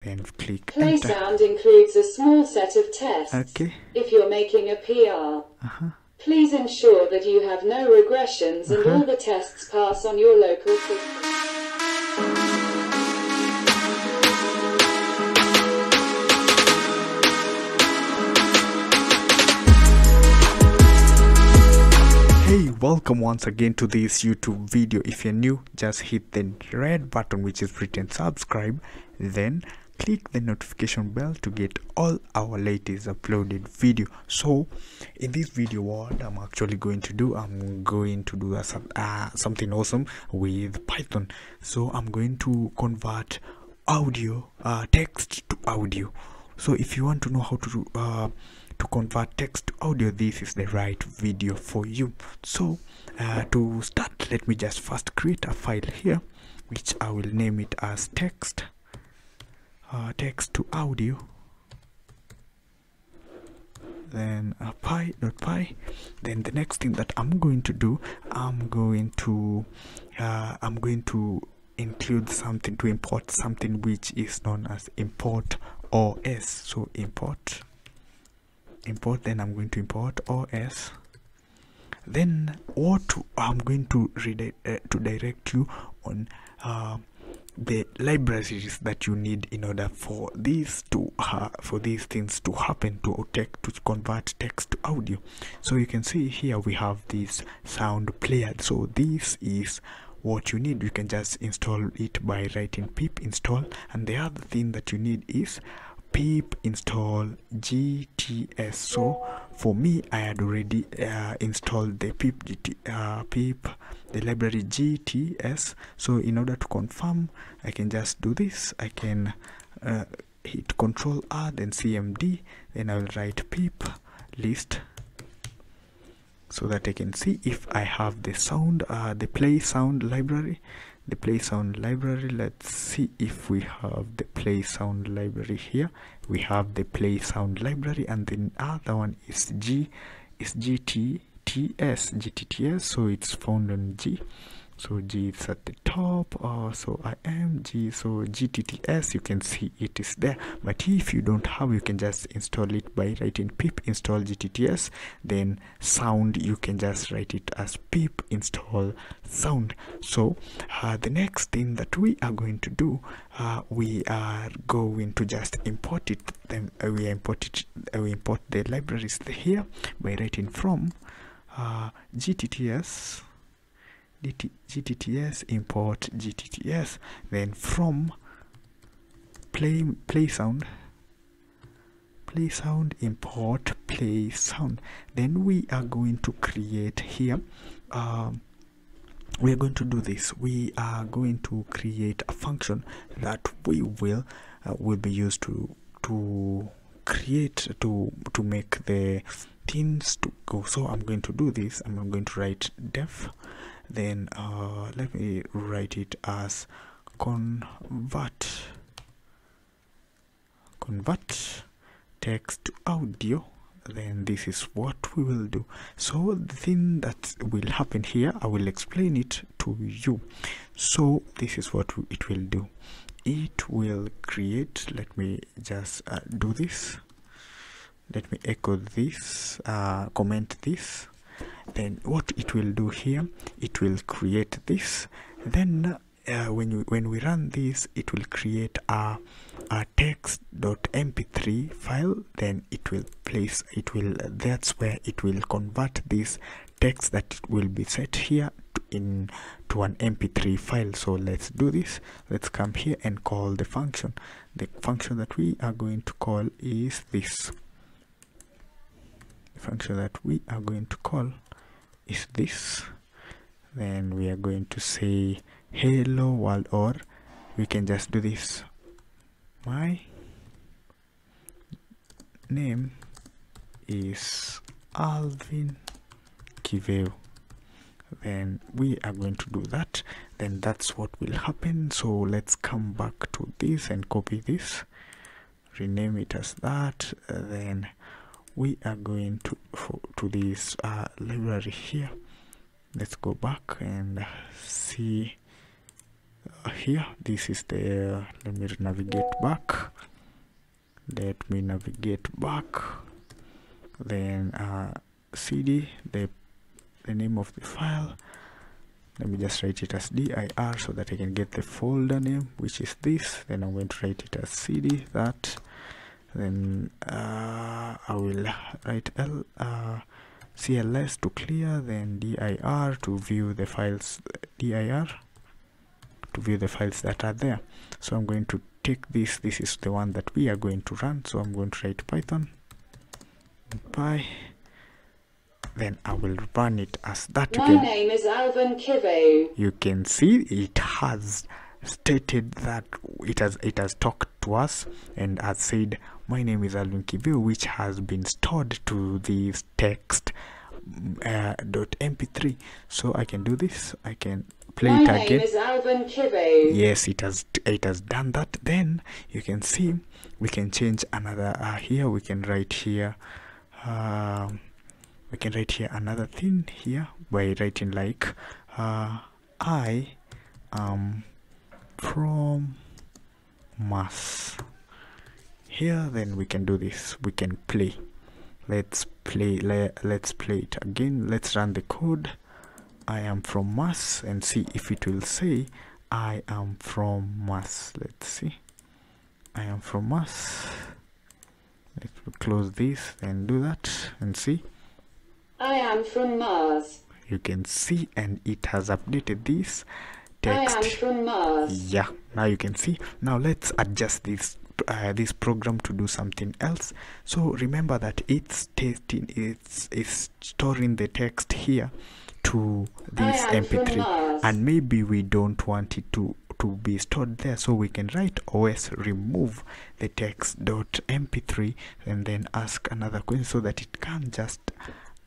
then click Play enter. sound includes a small set of tests. Okay. If you're making a PR, please ensure that you have no regressions and all the tests pass on your local system. Hey, welcome once again to this YouTube video. If you're new, just hit the red button which is written subscribe, then click the notification bell to get all our latest uploaded video. So in this video, what I'm actually going to do, I'm going to do something awesome with Python. So I'm going to convert audio text to audio. So if you want to know how to convert text to audio, this is the right video for you. So to start, let me just first create a file here, which I will name it as text to audio, then py.py. Then the next thing that I'm going to do, I'm going to include something to import something which is known as import OS. So import, then I'm going to import OS. Then I'm going to direct you on the libraries that you need in order for these things to happen, to convert text to audio. So you can see here we have this sound player. So this is what you need. You can just install it by writing pip install, and the other thing that you need is pip install GTS. So for me, I had already installed the the library GTS. So in order to confirm, I can just do this. I can hit Control R, then CMD, then I will write pip list, so that I can see if I have the sound, the play sound library. Let's see if we have the play sound library here. We have the play sound library, and the other one is GTTS. So it's found on G. So G is at the top. So I am G. So GTTS, you can see it is there. But if you don't have, you can just install it by writing pip install GTTS. Then sound, you can just write it as pip install sound. So the next thing that we are going to do, we are going to just import it. Then we import the libraries here by writing from GTTS import GTTS, then from play sound import play sound. Then we are going to create here, we are going to do this. We are going to create a function that will be used to create to make the things to go. So I'm going to do this. I'm going to write def, then let me write it as convert text to audio. Then this is what we will do. So the thing that will happen here, I will explain it to you. So this is what it will do. It will create, let me just do this. Let me echo this, comment this. Then what it will do here, it will create this. Then when we run this, it will create a text.mp3 file. Then that's where it will convert this text that will be set here to an mp3 file. So let's do this. Let's come here and call the function. The function that we are going to call is this. The function that we are going to call is this. Then we are going to say hello world, or we can just do this. My name is Alvin Kiveu. Then we are going to do that. Then that's what will happen. So let's come back to this and copy this, rename it as that. Then we are going to this library here. Let's go back and see here. This is the, let me navigate back. let me navigate back, then cd, the name of the file. Let me just write it as dir so that I can get the folder name, which is this. Then I'm going to write it as cd that. Then I will write cls to clear, then dir to view the files, dir to view the files that are there. So I'm going to take this is the one that we are going to run, so I'm going to write python py, then I will run it as that. My name is Alvin Kivu. You can see it has stated that it has talked to us and has said my name is Alvin Kivu, which has been stored to this text .mp3. So I can do this, I can play it again. My name is Alvin Kivu. Yes, it has done that. Then you can see we can change another here we can write here another thing here by writing like I am from Mars here. Then we can do this, we can play. Let's play it again. Let's run the code. I am from Mars and see if it will say I am from Mars. Let's see. I am from Mars. Let's close this and do that and see. I am from Mars. You can see, and it has updated this text. I am from Mars. Yeah, now you can see. Now let's adjust this program to do something else. So remember that it's storing the text here to this mp3, and maybe we don't want it to be stored there, so we can write os remove the text.mp3 and then ask another question so that it can just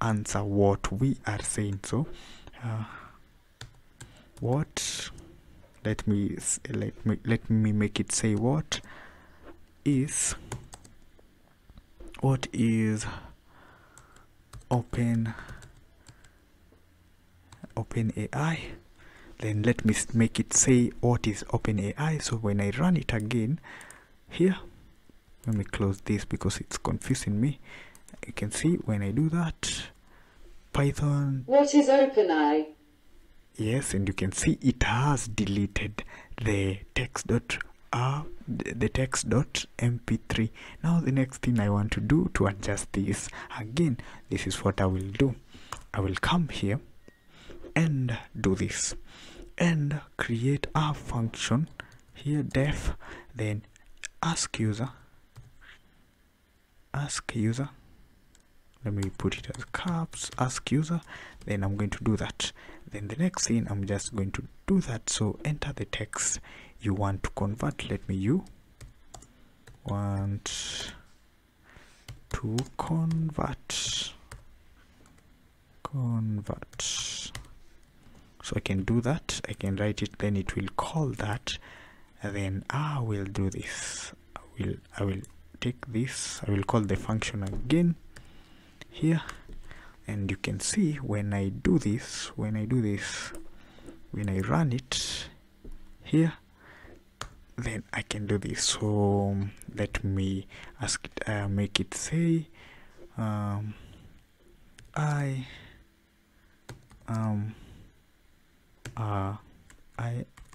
answer what we are saying. So what, let me make it say what is OpenAI. Then let me make it say what is OpenAI. So when I run it again here, let me close this because it's confusing me. You can see when I do that, Python. What is OpenAI? Yes, and you can see it has deleted the text.mp3. Now the next thing I want to do to adjust this again, this is what I will do. I will come here and do this and create a function here, def, then ask user, let me put it as caps, ask user. Then I'm going to do that. Then the next thing I'm just going to do that. So enter the text you want to convert. Let me want to convert. So I can do that, I can write it, then it will call that, and then I will do this. I will take this, I will call the function again here, and you can see when I do this, when I run it here, then I can do this. So let me ask it, make it say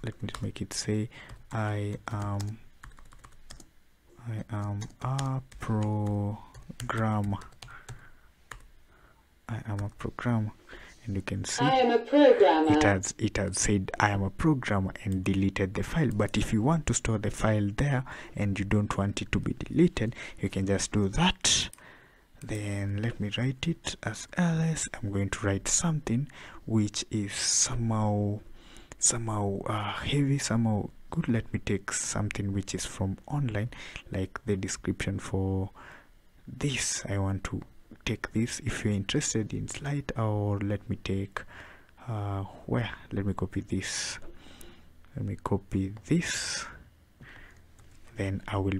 let me make it say I am a programmer. I am a programmer, and you can see I am a programmer. It has said I am a programmer and deleted the file. But if you want to store the file there and you don't want it to be deleted, you can just do that. Then let me write it as ls. I'm going to write something which is somehow heavy, somehow good. Let me take something which is from online, like the description for this. I want to take this. If you're interested in slide, or let me take let me copy this. Then I will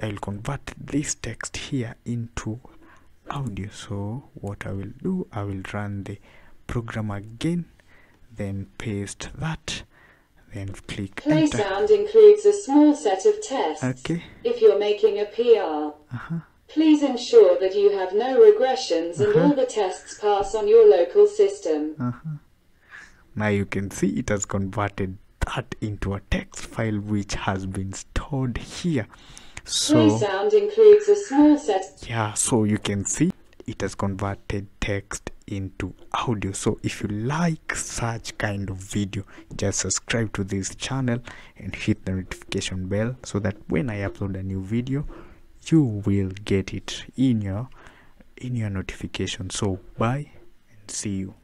I'll convert this text here into audio. So what I will do, I will run the program again, then paste that, then click Play enter. sound includes a small set of tests. Okay. If you're making a PR, please ensure that you have no regressions and all the tests pass on your local system. Now you can see it has converted that into a text file which has been stored here. Play So sound includes a small set. yeah, so you can see it has converted text into audio. So if you like such kind of video, just subscribe to this channel and hit the notification bell so that when I upload a new video, you will get it in your notification. So bye and see you.